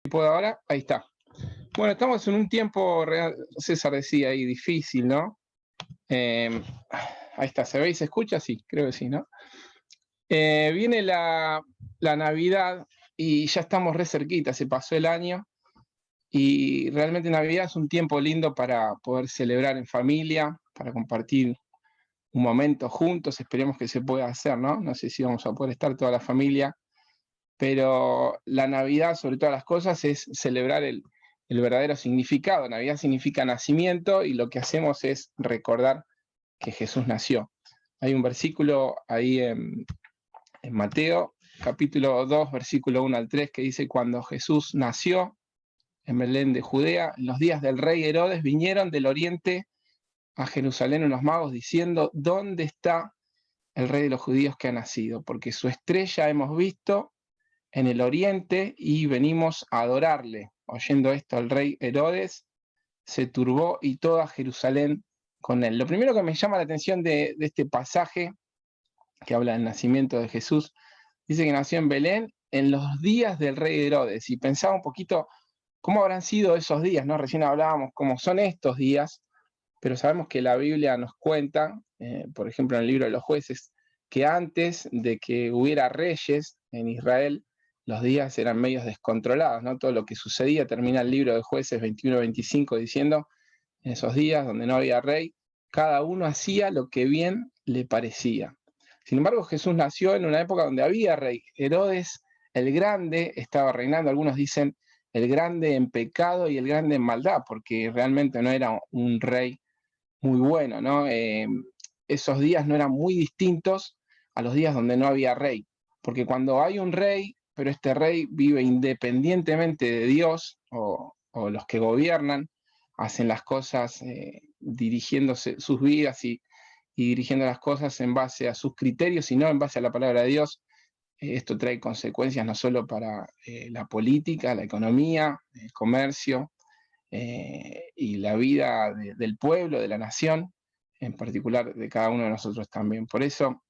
¿Puedo ahora? Ahí está. Bueno, estamos en un tiempo real, César decía ahí, difícil, ¿no? Eh, Ahí está, ¿se ve y se escucha? Sí, creo que sí, ¿no? Viene la Navidad y ya estamos re cerquita, se pasó el año y realmente Navidad es un tiempo lindo para poder celebrar en familia, para compartir un momento juntos, esperemos que se pueda hacer, ¿no? No sé si vamos a poder estar toda la familia, pero la Navidad, sobre todas las cosas, es celebrar el verdadero significado. Navidad significa nacimiento y lo que hacemos es recordar que Jesús nació. Hay un versículo ahí en Mateo, capítulo 2, versículo 1 al 3, que dice: cuando Jesús nació en Belén de Judea, en los días del rey Herodes, vinieron del oriente a Jerusalén unos magos diciendo: ¿dónde está el rey de los judíos que ha nacido? Porque su estrella hemos visto en el oriente y venimos a adorarle. Oyendo esto, el rey Herodes se turbó y toda Jerusalén con él. Lo primero que me llama la atención de este pasaje que habla del nacimiento de Jesús, dice que nació en Belén en los días del rey Herodes, y pensaba un poquito cómo habrán sido esos días, ¿no? Recién hablábamos cómo son estos días, pero sabemos que la Biblia nos cuenta, por ejemplo en el libro de los jueces, que antes de que hubiera reyes en Israel, los días eran medios descontrolados, ¿no? Todo lo que sucedía, termina el libro de jueces 21-25 diciendo: en esos días donde no había rey, cada uno hacía lo que bien le parecía. Sin embargo, Jesús nació en una época donde había rey. Herodes el Grande estaba reinando, algunos dicen el grande en pecado y el grande en maldad, porque realmente no era un rey muy bueno, ¿no? Esos días no eran muy distintos a los días donde no había rey, porque cuando hay un rey, pero este rey vive independientemente de Dios o los que gobiernan, hacen las cosas dirigiéndose sus vidas y dirigiendo las cosas en base a sus criterios y no en base a la palabra de Dios. Esto trae consecuencias no solo para la política, la economía, el comercio, y la vida del pueblo, de la nación, en particular de cada uno de nosotros también. Por eso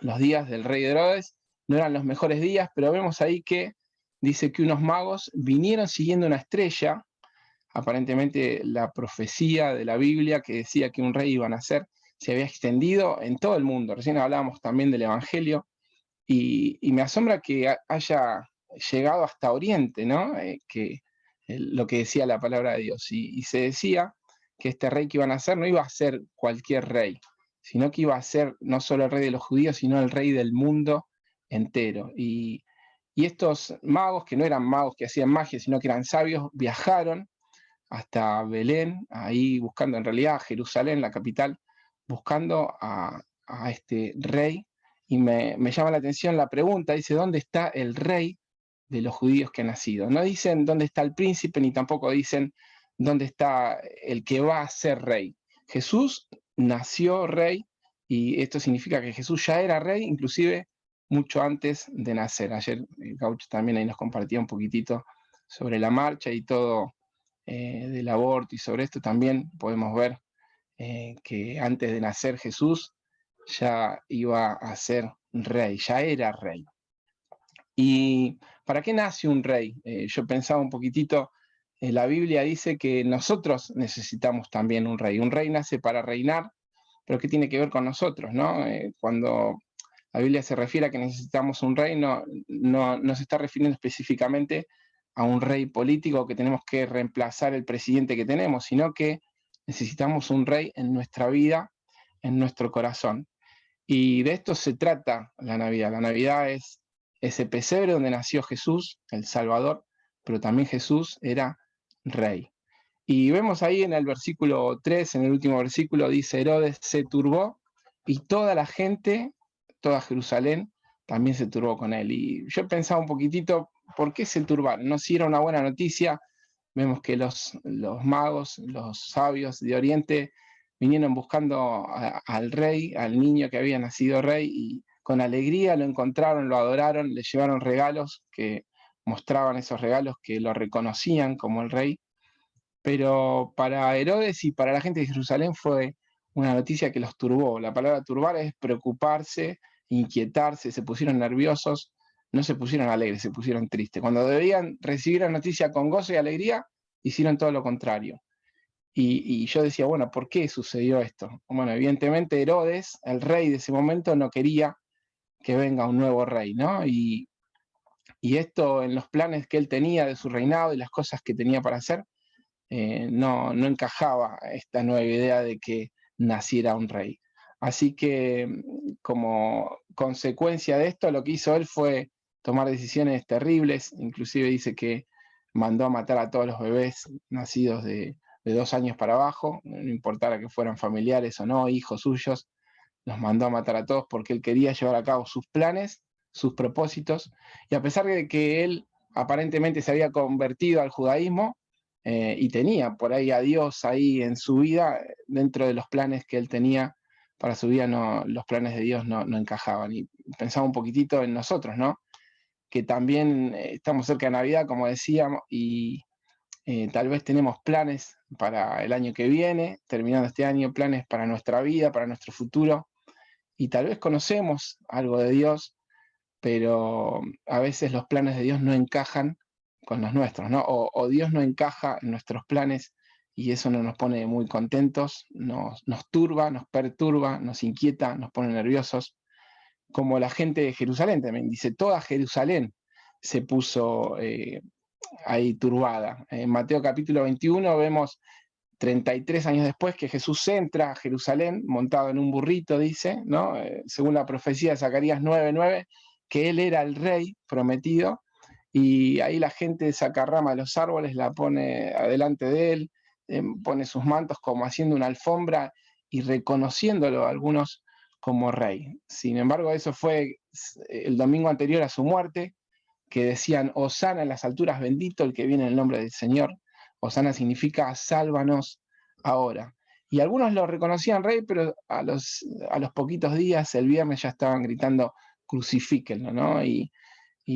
los días del rey Herodes no eran los mejores días, pero vemos ahí que dice que unos magos vinieron siguiendo una estrella, aparentemente la profecía de la Biblia que decía que un rey iba a nacer se había extendido en todo el mundo. Recién hablábamos también del Evangelio y me asombra que haya llegado hasta Oriente, ¿no? Lo que decía la palabra de Dios. Y se decía que este rey que iban a ser no iba a ser cualquier rey, sino que iba a ser no solo el rey de los judíos, sino el rey del mundo entero. Y estos magos, que no eran magos que hacían magia, sino que eran sabios, viajaron hasta Belén, ahí buscando en realidad a Jerusalén, la capital, buscando a este rey. Y me llama la atención la pregunta, dice: ¿dónde está el rey de los judíos que ha nacido? No dicen dónde está el príncipe, ni tampoco dicen dónde está el que va a ser rey. Jesús nació rey y esto significa que Jesús ya era rey, inclusive mucho antes de nacer. Ayer Gaucho también ahí nos compartía un poquitito sobre la marcha y todo del aborto, y sobre esto también podemos ver que antes de nacer Jesús ya iba a ser rey, ya era rey. ¿Y para qué nace un rey? Yo pensaba un poquitito, la Biblia dice que nosotros necesitamos también un rey. Un rey nace para reinar, pero ¿qué tiene que ver con nosotros, no? Cuando la Biblia se refiere a que necesitamos un rey, no se está refiriendo específicamente a un rey político que tenemos que reemplazar el presidente que tenemos, sino que necesitamos un rey en nuestra vida, en nuestro corazón. Y de esto se trata la Navidad. La Navidad es ese pesebre donde nació Jesús, el Salvador, pero también Jesús era rey. Y vemos ahí en el versículo 3, en el último versículo, dice: Herodes se turbó y toda la gente, toda Jerusalén, también se turbó con él. Y yo pensaba un poquitito, ¿por qué se turbaron? No, si era una buena noticia. Vemos que los magos, los sabios de Oriente, vinieron buscando al rey, al niño que había nacido rey, y con alegría lo encontraron, lo adoraron, le llevaron regalos que mostraban, esos regalos que lo reconocían como el rey. Pero para Herodes y para la gente de Jerusalén fue una noticia que los turbó. La palabra turbar es preocuparse, inquietarse, se pusieron nerviosos, no se pusieron alegres, se pusieron tristes. Cuando debían recibir la noticia con gozo y alegría, hicieron todo lo contrario. Y yo decía, bueno, ¿por qué sucedió esto? Bueno, evidentemente Herodes, el rey de ese momento, no quería que venga un nuevo rey, ¿no? Y esto en los planes que él tenía de su reinado y las cosas que tenía para hacer, no encajaba esta nueva idea de que naciera un rey. Así que como consecuencia de esto, lo que hizo él fue tomar decisiones terribles, inclusive dice que mandó a matar a todos los bebés nacidos de 2 años para abajo, no importara que fueran familiares o no, hijos suyos, los mandó a matar a todos porque él quería llevar a cabo sus planes, sus propósitos, y a pesar de que él aparentemente se había convertido al judaísmo, y tenía por ahí a Dios ahí en su vida, dentro de los planes que él tenía para su vida, los planes de Dios no encajaban. Y pensaba un poquitito en nosotros, ¿no? Que también estamos cerca de Navidad, como decíamos, y tal vez tenemos planes para el año que viene, terminando este año, planes para nuestra vida, para nuestro futuro, y tal vez conocemos algo de Dios, pero a veces los planes de Dios no encajan con los nuestros, ¿no? O Dios no encaja en nuestros planes y eso no nos pone muy contentos, nos turba, nos perturba, nos inquieta, nos pone nerviosos, como la gente de Jerusalén también, dice, toda Jerusalén se puso ahí turbada. En Mateo capítulo 21 vemos 33 años después que Jesús entra a Jerusalén montado en un burrito, dice, ¿no? Según la profecía de Zacarías 9:9, que él era el rey prometido, y ahí la gente saca rama de los árboles, la pone adelante de él, pone sus mantos como haciendo una alfombra y reconociéndolo a algunos como rey. Sin embargo, eso fue el domingo anterior a su muerte, que decían, Hosana en las alturas, bendito el que viene en el nombre del Señor. Hosana significa sálvanos ahora. Y algunos lo reconocían rey, pero a los poquitos días, el viernes, ya estaban gritando, crucifíquenlo, ¿no? Y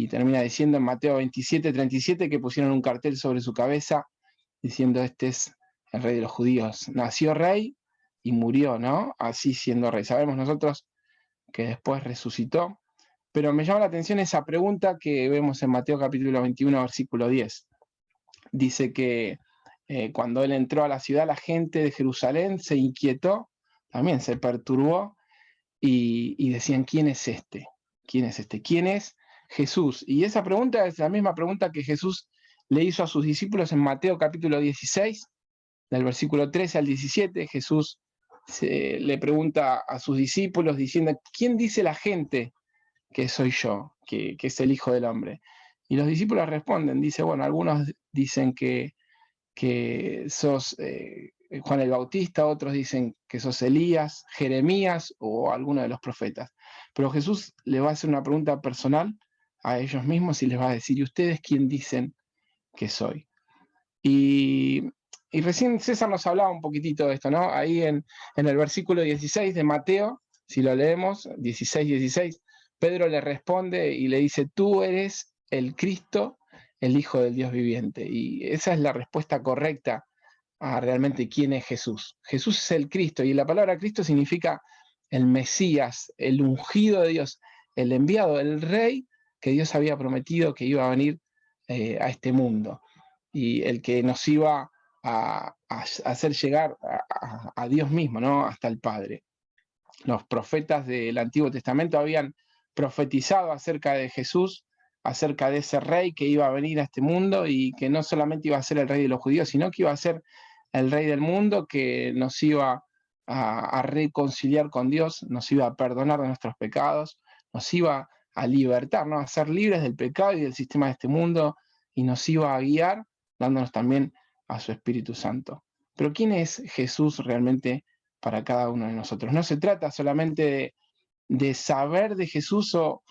termina diciendo en Mateo 27:37 que pusieron un cartel sobre su cabeza diciendo, este es el rey de los judíos. Nació rey y murió, ¿no? Así siendo rey. Sabemos nosotros que después resucitó, pero me llama la atención esa pregunta que vemos en Mateo capítulo 21, versículo 10. Dice que cuando él entró a la ciudad, la gente de Jerusalén se inquietó, también se perturbó, y decían, ¿quién es este? ¿Quién es este? ¿Quién es Jesús? Y esa pregunta es la misma pregunta que Jesús le hizo a sus discípulos en Mateo capítulo 16, del versículo 13 al 17. Jesús le pregunta a sus discípulos diciendo, ¿quién dice la gente que soy yo, que es el Hijo del Hombre? Y los discípulos responden, dice, bueno, algunos dicen que sos Juan el Bautista, otros dicen que sos Elías, Jeremías o alguno de los profetas. Pero Jesús le va a hacer una pregunta personal a ellos mismos y les va a decir, ¿y ustedes quién dicen que soy? Y recién César nos hablaba un poquitito de esto, ¿no? Ahí en el versículo 16 de Mateo, si lo leemos, 16:16, Pedro le responde y le dice, tú eres el Cristo, el Hijo del Dios viviente. Y esa es la respuesta correcta a realmente quién es Jesús. Jesús es el Cristo, y la palabra Cristo significa el Mesías, el ungido de Dios, el enviado, el rey que Dios había prometido que iba a venir a este mundo, y el que nos iba a hacer llegar a Dios mismo, ¿no? Hasta el Padre. Los profetas del Antiguo Testamento habían profetizado acerca de Jesús, acerca de ese rey que iba a venir a este mundo y que no solamente iba a ser el rey de los judíos, sino que iba a ser el rey del mundo, que nos iba a reconciliar con Dios, nos iba a perdonar de nuestros pecados, nos iba a libertar, ¿no? A ser libres del pecado y del sistema de este mundo, y nos iba a guiar, dándonos también a su Espíritu Santo. Pero ¿quién es Jesús realmente para cada uno de nosotros? No se trata solamente de saber de Jesús o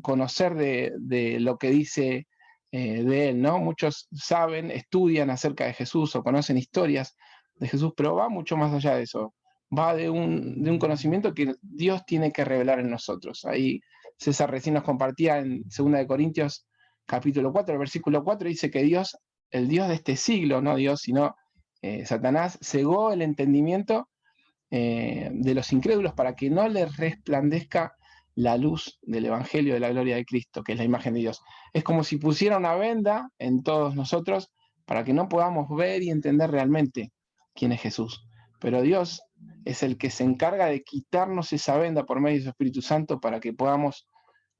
conocer de lo que dice de él, ¿no? Muchos saben, estudian acerca de Jesús o conocen historias de Jesús, pero va mucho más allá de eso. Va de un conocimiento que Dios tiene que revelar en nosotros. Ahí César recién nos compartía en 2 de Corintios capítulo 4, el versículo 4, dice que Dios, el Dios de este siglo, no Dios, sino Satanás, cegó el entendimiento de los incrédulos para que no les resplandezca la luz del Evangelio de la gloria de Cristo, que es la imagen de Dios. Es como si pusiera una venda en todos nosotros para que no podamos ver y entender realmente quién es Jesús. Pero Dios es el que se encarga de quitarnos esa venda por medio de su Espíritu Santo para que podamos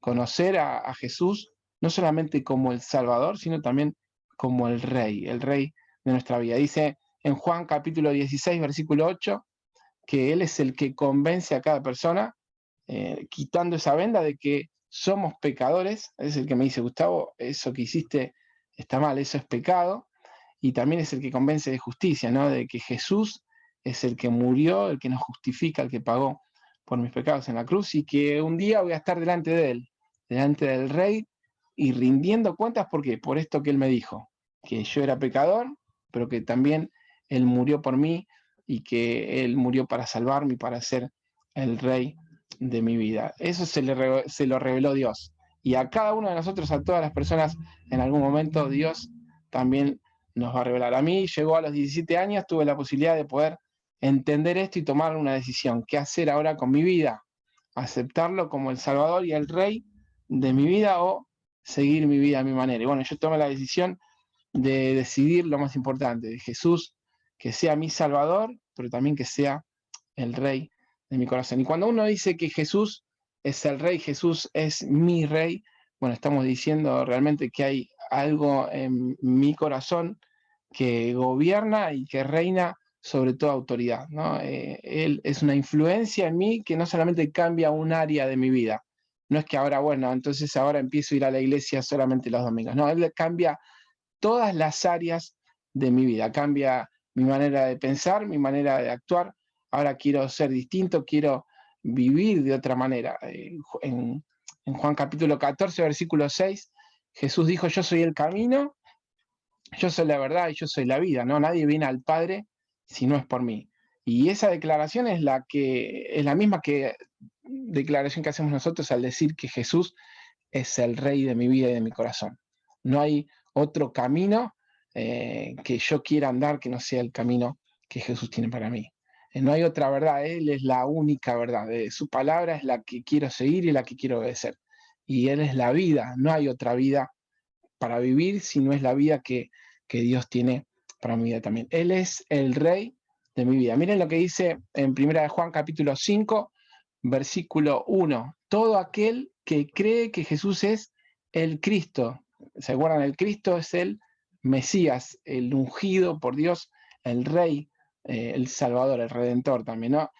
conocer a Jesús, no solamente como el Salvador, sino también como el Rey de nuestra vida. Dice en Juan capítulo 16, versículo 8, que Él es el que convence a cada persona, quitando esa venda de que somos pecadores. Es el que me dice, Gustavo, eso que hiciste está mal, eso es pecado. Y también es el que convence de justicia, ¿no? De que Jesús es el que murió, el que nos justifica, el que pagó por mis pecados en la cruz, y que un día voy a estar delante de Él, delante del Rey, y rindiendo cuentas. ¿Por qué? Por esto que Él me dijo, que yo era pecador, pero que también Él murió por mí, y que Él murió para salvarme y para ser el Rey de mi vida. Eso se lo reveló Dios. Y a cada uno de nosotros, a todas las personas, en algún momento Dios también nos va a revelar. A mí llegó a los 17 años, tuve la posibilidad de poder entender esto y tomar una decisión. ¿Qué hacer ahora con mi vida? ¿Aceptarlo como el Salvador y el Rey de mi vida, o seguir mi vida a mi manera? Y bueno, yo tomé la decisión de decidir lo más importante, de Jesús, que sea mi Salvador, pero también que sea el Rey de mi corazón. Y cuando uno dice que Jesús es el Rey, Jesús es mi Rey, bueno, estamos diciendo realmente que hay algo en mi corazón que gobierna y que reina sobre toda autoridad, ¿no? Él es una influencia en mí que no solamente cambia un área de mi vida. No es que ahora, bueno, entonces ahora empiezo a ir a la iglesia solamente los domingos. No, Él cambia todas las áreas de mi vida, cambia mi manera de pensar, mi manera de actuar. Ahora quiero ser distinto, quiero vivir de otra manera. En Juan capítulo 14, versículo 6, Jesús dijo, yo soy el camino, yo soy la verdad y yo soy la vida, ¿no? Nadie viene al Padre si no es por mí. Y esa declaración es la misma declaración que hacemos nosotros al decir que Jesús es el Rey de mi vida y de mi corazón. No hay otro camino que yo quiera andar que no sea el camino que Jesús tiene para mí. No hay otra verdad, Él es la única verdad. Su palabra es la que quiero seguir y la que quiero obedecer. Y Él es la vida, no hay otra vida para vivir si no es la vida que Dios tiene para mi vida también. Él es el Rey de mi vida. Miren lo que dice en 1 Juan capítulo 5, versículo 1. Todo aquel que cree que Jesús es el Cristo. ¿Se acuerdan? El Cristo es el Mesías, el ungido por Dios, el Rey, el Salvador, el Redentor también, ¿no?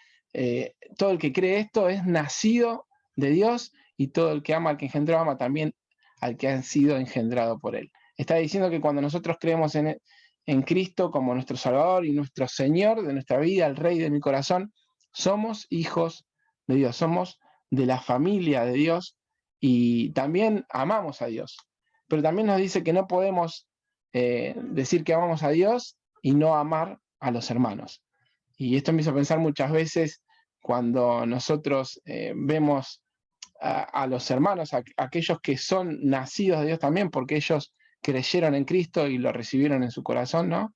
Todo el que cree esto es nacido de Dios, y todo el que ama al que engendró ama también al que han sido engendrado por Él. Está diciendo que cuando nosotros creemos en Cristo como nuestro Salvador y nuestro Señor de nuestra vida, el Rey de mi corazón, somos hijos de Dios, somos de la familia de Dios, y también amamos a Dios. Pero también nos dice que no podemos decir que amamos a Dios y no amar a los hermanos. Y esto me hizo pensar muchas veces cuando nosotros vemos a los hermanos, a aquellos que son nacidos de Dios también, porque ellos creyeron en Cristo y lo recibieron en su corazón, ¿no?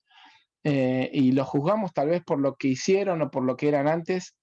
Y los juzgamos tal vez por lo que hicieron o por lo que eran antes,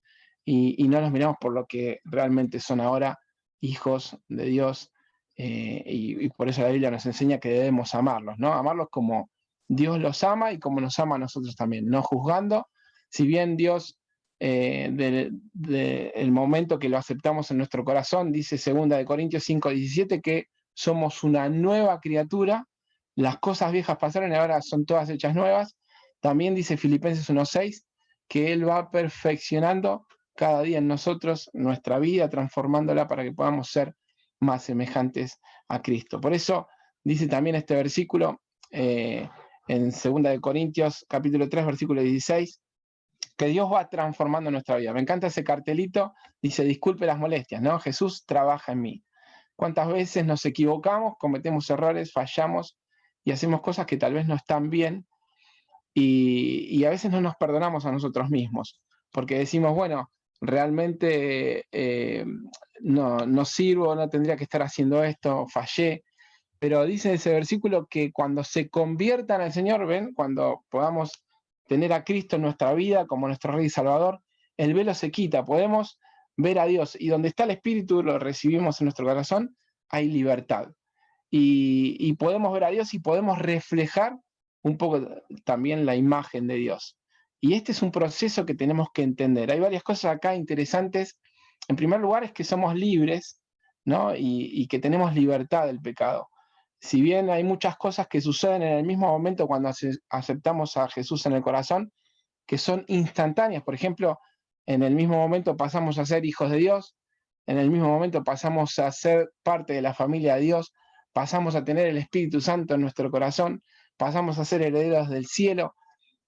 y no los miramos por lo que realmente son ahora, hijos de Dios, y por eso la Biblia nos enseña que debemos amarlos, ¿no? Amarlos como Dios los ama y como nos ama a nosotros también, no juzgando. Si bien Dios, el momento que lo aceptamos en nuestro corazón, dice 2 Corintios 5:17, que somos una nueva criatura, las cosas viejas pasaron y ahora son todas hechas nuevas. También dice Filipenses 1:6 que Él va perfeccionando cada día en nosotros nuestra vida, transformándola para que podamos ser más semejantes a Cristo. Por eso dice también este versículo en 2 Corintios capítulo 3, versículo 16, que Dios va transformando nuestra vida. Me encanta ese cartelito, dice, disculpe las molestias, ¿no? Jesús trabaja en mí. ¿Cuántas veces nos equivocamos, cometemos errores, fallamos y hacemos cosas que tal vez no están bien, y a veces no nos perdonamos a nosotros mismos, porque decimos, bueno, realmente no sirvo, no tendría que estar haciendo esto, fallé. Pero dice ese versículo que cuando se conviertan al Señor, ven, cuando podamos tener a Cristo en nuestra vida como nuestro Rey y Salvador, el velo se quita, podemos ver a Dios. Y donde está el Espíritu, lo recibimos en nuestro corazón, hay libertad. Y podemos ver a Dios y podemos reflejar un poco también la imagen de Dios. Y este es un proceso que tenemos que entender. Hay varias cosas acá interesantes. En primer lugar es que somos libres, ¿no? Y que tenemos libertad del pecado. Si bien hay muchas cosas que suceden en el mismo momento cuando aceptamos a Jesús en el corazón, que son instantáneas. Por ejemplo, en el mismo momento pasamos a ser hijos de Dios, en el mismo momento pasamos a ser parte de la familia de Dios, pasamos a tener el Espíritu Santo en nuestro corazón, pasamos a ser herederos del cielo,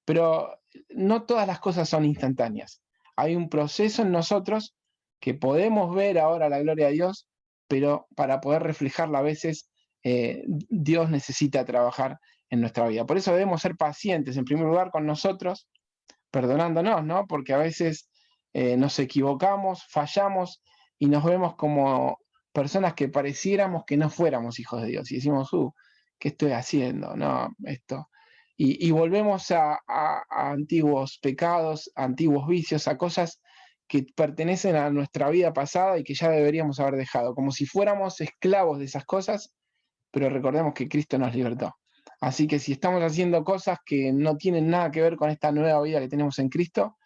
pero no todas las cosas son instantáneas. Hay un proceso en nosotros que podemos ver ahora la gloria de Dios, pero para poder reflejarla a veces, Dios necesita trabajar en nuestra vida. Por eso debemos ser pacientes, en primer lugar, con nosotros, perdonándonos, ¿no? Porque a veces nos equivocamos, fallamos y nos vemos como personas que pareciéramos que no fuéramos hijos de Dios. Y decimos, ¿qué estoy haciendo? No, esto. Y volvemos a antiguos pecados, a antiguos vicios, a cosas que pertenecen a nuestra vida pasada y que ya deberíamos haber dejado, como si fuéramos esclavos de esas cosas, pero recordemos que Cristo nos libertó. Así que si estamos haciendo cosas que no tienen nada que ver con esta nueva vida que tenemos en Cristo,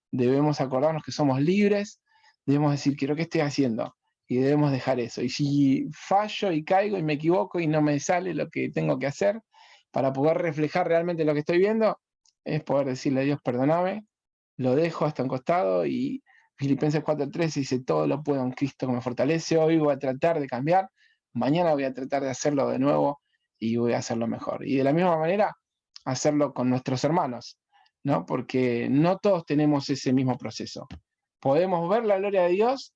debemos acordarnos que somos libres, debemos decir, quiero ¿qué estoy haciendo? Y debemos dejar eso. Y si fallo y caigo y me equivoco y no me sale lo que tengo que hacer para poder reflejar realmente lo que estoy viendo, es poder decirle a Dios, perdóname, lo dejo hasta un costado. Y Filipenses 4:13 dice, todo lo puedo en Cristo que me fortalece. Hoy voy a tratar de cambiar, mañana voy a tratar de hacerlo de nuevo y voy a hacerlo mejor. Y de la misma manera, hacerlo con nuestros hermanos, ¿no? Porque no todos tenemos ese mismo proceso. Podemos ver la gloria de Dios,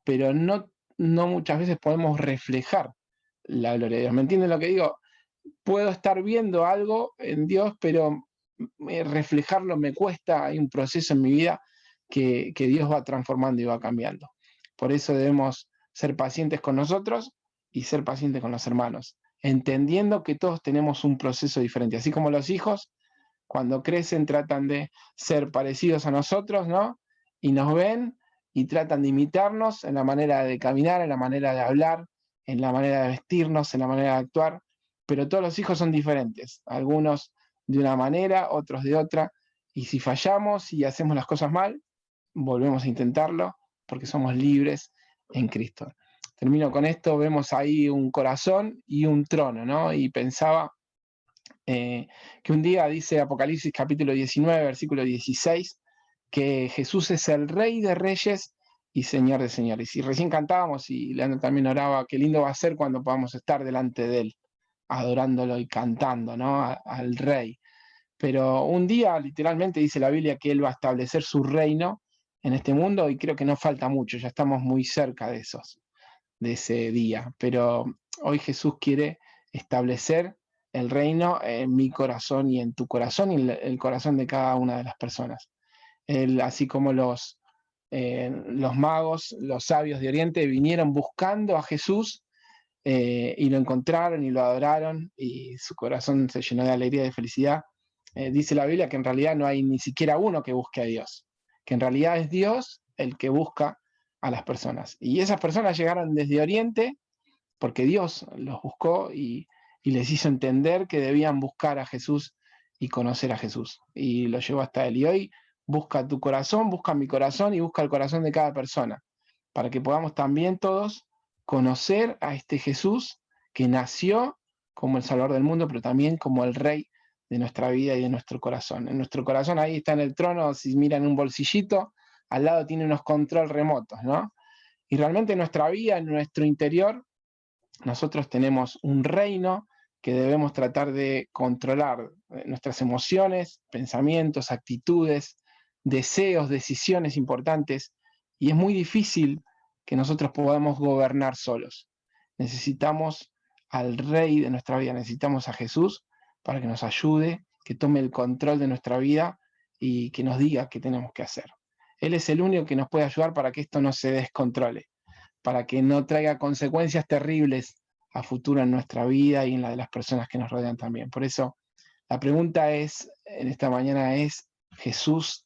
pero no muchas veces podemos reflejar la gloria de Dios. ¿Me entienden lo que digo? Puedo estar viendo algo en Dios, pero reflejarlo me cuesta. Hay un proceso en mi vida que Dios va transformando y va cambiando. Por eso debemos ser pacientes con nosotros y ser pacientes con los hermanos, entendiendo que todos tenemos un proceso diferente. Así como los hijos, cuando crecen, tratan de ser parecidos a nosotros, ¿no? Y nos ven y tratan de imitarnos en la manera de caminar, en la manera de hablar, en la manera de vestirnos, en la manera de actuar, pero todos los hijos son diferentes, algunos de una manera, otros de otra, y si fallamos y hacemos las cosas mal, volvemos a intentarlo, porque somos libres en Cristo. Termino con esto, vemos ahí un corazón y un trono, ¿no? Y pensaba que un día dice Apocalipsis capítulo 19, versículo 16, que Jesús es el Rey de Reyes y Señor de Señores. Y recién cantábamos y Leandro también oraba, qué lindo va a ser cuando podamos estar delante de Él, adorándolo y cantando, ¿no? Al Rey. Pero un día, literalmente, dice la Biblia que Él va a establecer su reino en este mundo y creo que no falta mucho, ya estamos muy cerca de ese día. Pero hoy Jesús quiere establecer el reino en mi corazón y en tu corazón y en el corazón de cada una de las personas. Él, así como los magos, los sabios de Oriente vinieron buscando a Jesús y lo encontraron y lo adoraron y su corazón se llenó de alegría y de felicidad. Dice la Biblia que en realidad no hay ni siquiera uno que busque a Dios, que en realidad es Dios el que busca a las personas. Y esas personas llegaron desde Oriente porque Dios los buscó y les hizo entender que debían buscar a Jesús y conocer a Jesús. Y lo llevó hasta Él. Y hoy busca tu corazón, busca mi corazón y busca el corazón de cada persona, para que podamos también todos conocer a este Jesús que nació como el Salvador del mundo, pero también como el Rey de nuestra vida y de nuestro corazón. En nuestro corazón ahí está en el trono, si miran un bolsillito, al lado tiene unos control remotos, ¿no? Y realmente en nuestra vida, en nuestro interior, nosotros tenemos un reino que debemos tratar de controlar, nuestras emociones, pensamientos, actitudes, deseos, decisiones importantes, y es muy difícil que nosotros podamos gobernar solos. Necesitamos al Rey de nuestra vida, necesitamos a Jesús para que nos ayude, que tome el control de nuestra vida y que nos diga qué tenemos que hacer. Él es el único que nos puede ayudar para que esto no se descontrole, para que no traiga consecuencias terribles a futuro en nuestra vida y en la de las personas que nos rodean también. Por eso, la pregunta en esta mañana es, ¿Jesús,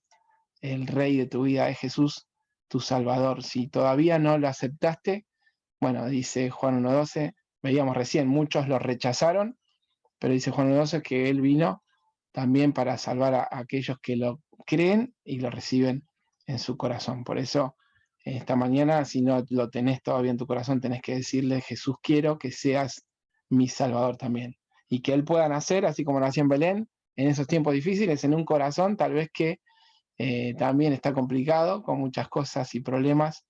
el Rey de tu vida, es Jesús tu Salvador. Si todavía no lo aceptaste, bueno, dice Juan 1:12, veíamos recién, muchos lo rechazaron, pero dice Juan 1:12 que Él vino también para salvar a aquellos que lo creen y lo reciben en su corazón. Por eso, esta mañana, si no lo tenés todavía en tu corazón, tenés que decirle: Jesús, quiero que seas mi Salvador también. Y que Él pueda nacer, así como nació en Belén, en esos tiempos difíciles, en un corazón tal vez que también está complicado, con muchas cosas y problemas,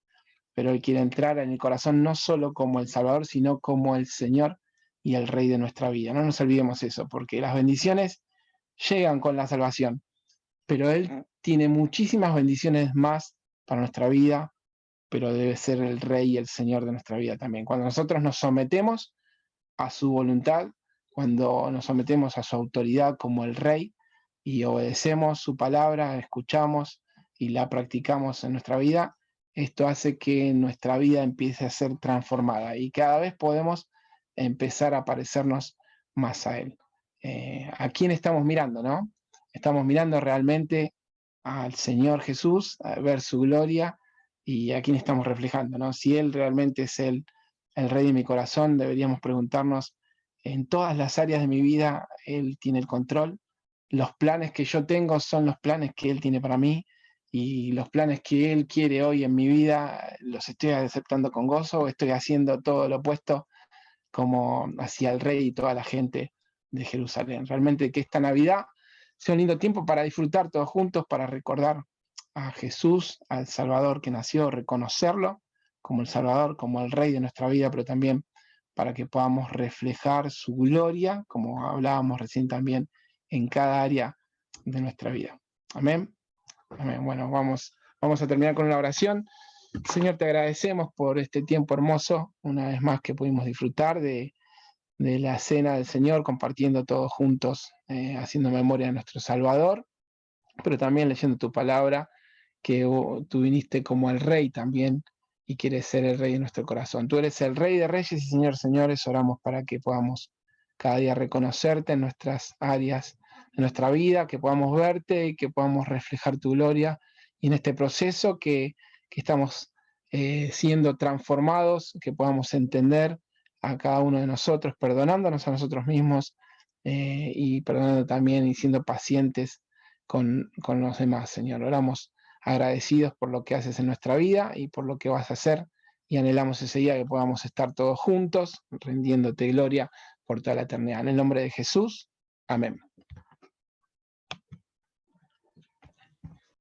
pero Él quiere entrar en el corazón no solo como el Salvador, sino como el Señor y el Rey de nuestra vida. No nos olvidemos eso, porque las bendiciones llegan con la salvación, pero Él tiene muchísimas bendiciones más para nuestra vida, pero debe ser el Rey y el Señor de nuestra vida también. Cuando nosotros nos sometemos a su voluntad, cuando nos sometemos a su autoridad como el Rey y obedecemos su palabra, escuchamos y la practicamos en nuestra vida, esto hace que nuestra vida empiece a ser transformada y cada vez podemos empezar a parecernos más a Él. ¿A quién estamos mirando, no? Estamos mirando realmente al Señor Jesús, a ver su gloria y a quién estamos reflejando, ¿no? Si Él realmente es el Rey de mi corazón, deberíamos preguntarnos, en todas las áreas de mi vida, Él tiene el control. Los planes que yo tengo son los planes que Él tiene para mí, y los planes que Él quiere hoy en mi vida, ¿los estoy aceptando con gozo o estoy haciendo todo lo opuesto como hacia el Rey y toda la gente de Jerusalén? Realmente que esta Navidad sea un lindo tiempo para disfrutar todos juntos, para recordar a Jesús, al Salvador que nació, reconocerlo como el Salvador, como el Rey de nuestra vida, pero también para que podamos reflejar su gloria, como hablábamos recién también, en cada área de nuestra vida. Amén. Amén. Bueno, vamos a terminar con una oración. Señor, te agradecemos por este tiempo hermoso, una vez más que pudimos disfrutar de la cena del Señor, compartiendo todos juntos, haciendo memoria de nuestro Salvador, pero también leyendo tu palabra, que tú viniste como el Rey también y quieres ser el Rey de nuestro corazón. Tú eres el Rey de Reyes y Señor, señores, oramos para que podamos cada día reconocerte en nuestras áreas de nuestra vida, que podamos verte y que podamos reflejar tu gloria, y en este proceso que estamos siendo transformados, que podamos entender a cada uno de nosotros, perdonándonos a nosotros mismos, y perdonando también y siendo pacientes con los demás, Señor. Oramos agradecidos por lo que haces en nuestra vida y por lo que vas a hacer, y anhelamos ese día que podamos estar todos juntos, rindiéndote gloria por toda la eternidad. En el nombre de Jesús, amén.